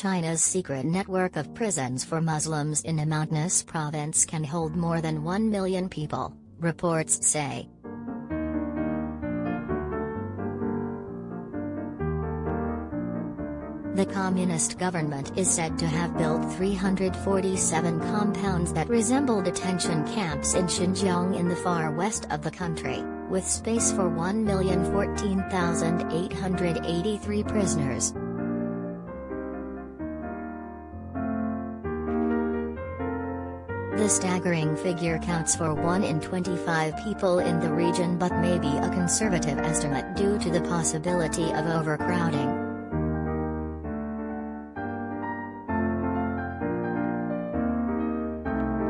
China's secret network of prisons for Muslims in a mountainous province can hold more than 1 million people, reports say. The communist government is said to have built 347 compounds that resemble detention camps in Xinjiang in the far west of the country, with space for 1,014,883 prisoners. The staggering figure counts for 1 in 25 people in the region, but may be a conservative estimate due to the possibility of overcrowding.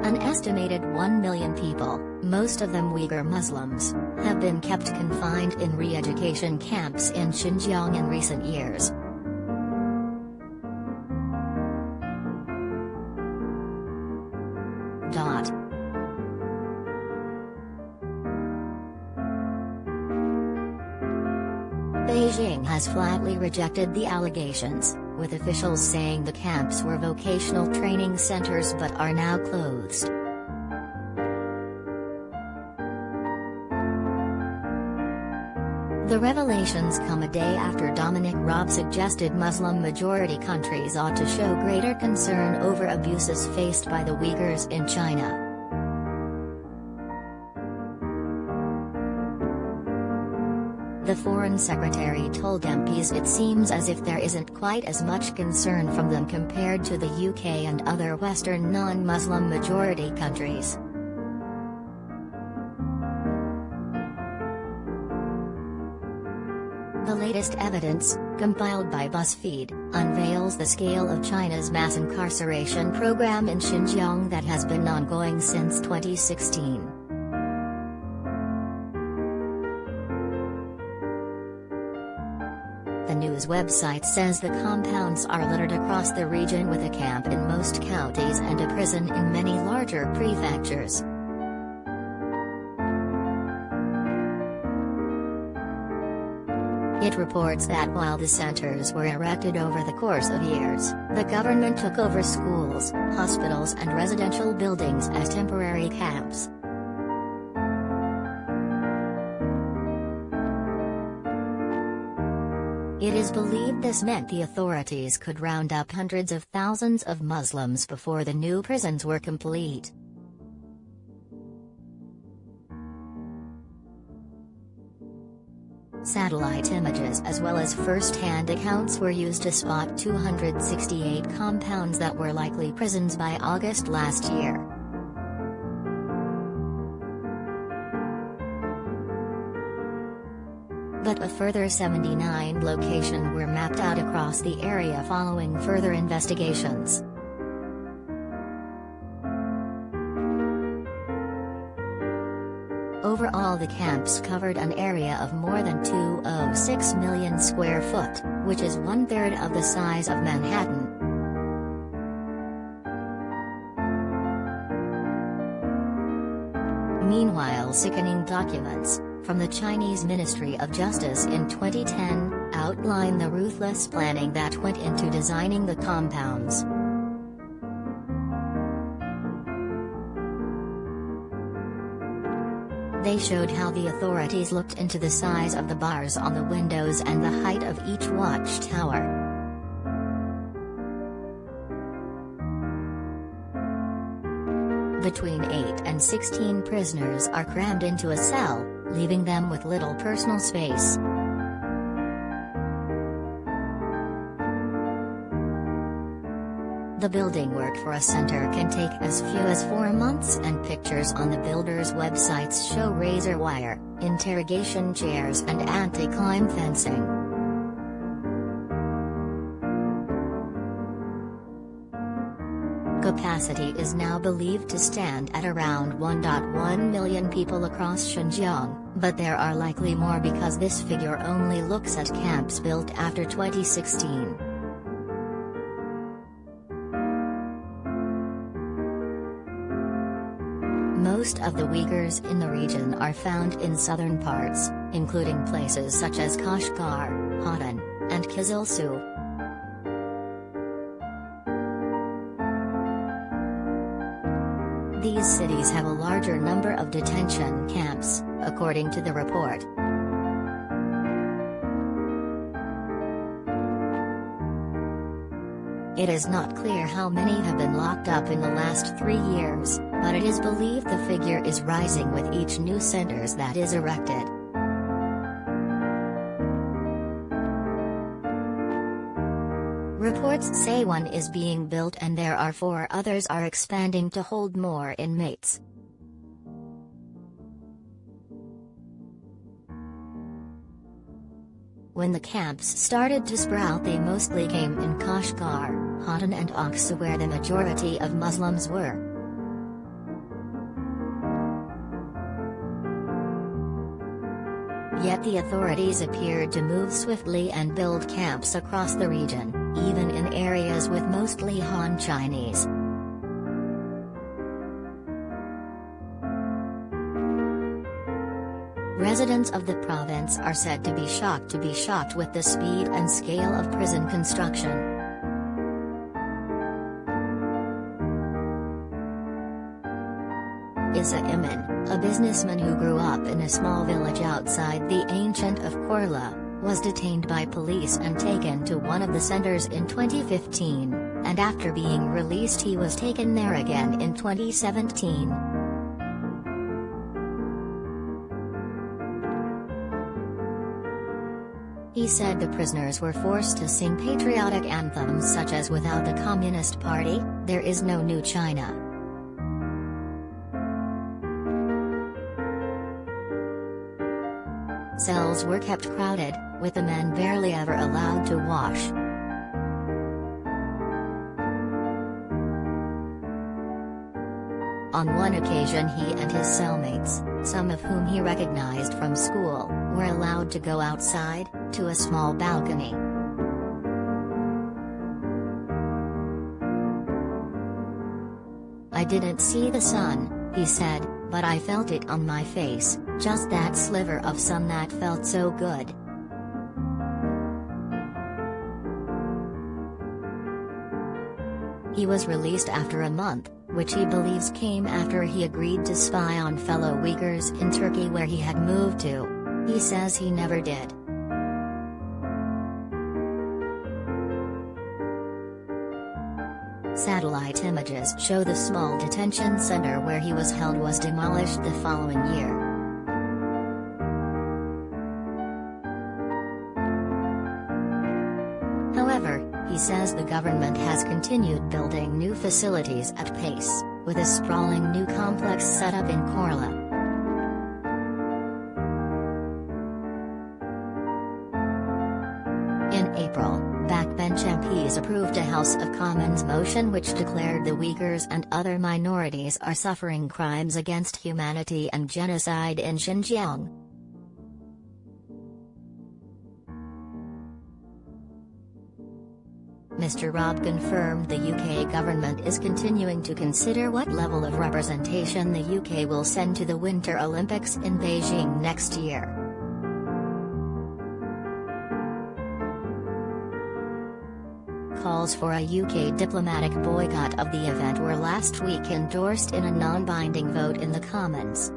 An estimated 1 million people, most of them Uighur Muslims, have been kept confined in re-education camps in Xinjiang in recent years. Beijing has flatly rejected the allegations, with officials saying the camps were vocational training centers but are now closed. The revelations come a day after Dominic Raab suggested Muslim-majority countries ought to show greater concern over abuses faced by the Uyghurs in China. The Foreign Secretary told MPs it seems as if there isn't quite as much concern from them compared to the UK and other Western non-Muslim majority countries. The latest evidence, compiled by BuzzFeed, unveils the scale of China's mass incarceration program in Xinjiang that has been ongoing since 2016. The news website says the compounds are littered across the region, with a camp in most counties and a prison in many larger prefectures. It reports that while the centers were erected over the course of years, the government took over schools, hospitals and residential buildings as temporary camps. It is believed this meant the authorities could round up hundreds of thousands of Muslims before the new prisons were complete. Satellite images as well as first-hand accounts were used to spot 268 compounds that were likely prisons by August last year. But a further 79 locations were mapped out across the area following further investigations. Overall, the camps covered an area of more than 206 million square foot, which is 1/3 of the size of Manhattan. Meanwhile, sickening documents from the Chinese Ministry of Justice in 2010 outline the ruthless planning that went into designing the compounds. They showed how the authorities looked into the size of the bars on the windows and the height of each watchtower. Between 8 and 16 prisoners are crammed into a cell, leaving them with little personal space. The building work for a center can take as few as 4 months, and pictures on the builders' websites show razor wire, interrogation chairs and anti-climb fencing. Capacity is now believed to stand at around 1.1 million people across Xinjiang, but there are likely more because this figure only looks at camps built after 2016. Most of the Uyghurs in the region are found in southern parts, including places such as Kashgar, Hotan, and Kyzyl-Su. These cities have a larger number of detention camps, according to the report. It is not clear how many have been locked up in the last 3 years, but it is believed the figure is rising with each new centers that is erected. Reports say one is being built and there are 4 others are expanding to hold more inmates. When the camps started to sprout, they mostly came in Kashgar, Hotan and Aqsa, where the majority of Muslims were. Yet the authorities appeared to move swiftly and build camps across the region, even in areas with mostly Han Chinese. Residents of the province are said to be shocked with the speed and scale of prison construction. Isa Iman, a businessman who grew up in a small village outside the ancient of Korla, was detained by police and taken to one of the centers in 2015, and after being released he was taken there again in 2017. He said the prisoners were forced to sing patriotic anthems such as "Without the Communist Party, there is no new China." Cells were kept crowded, with the men barely ever allowed to wash. On one occasion he and his cellmates, some of whom he recognized from school, were allowed to go outside, to a small balcony. "I didn't see the sun," he said, "but I felt it on my face, just that sliver of sun that felt so good." He was released after a month, which he believes came after he agreed to spy on fellow Uyghurs in Turkey where he had moved to. He says he never did. Satellite images show the small detention center where he was held was demolished the following year. However, he says the government has continued building new facilities at pace, with a sprawling new complex set up in Korla. In April, backbench MPs approved a House of Commons motion which declared the Uyghurs and other minorities are suffering crimes against humanity and genocide in Xinjiang. Mr. Rob confirmed the UK government is continuing to consider what level of representation the UK will send to the Winter Olympics in Beijing next year. Calls for a UK diplomatic boycott of the event were last week endorsed in a non-binding vote in the Commons.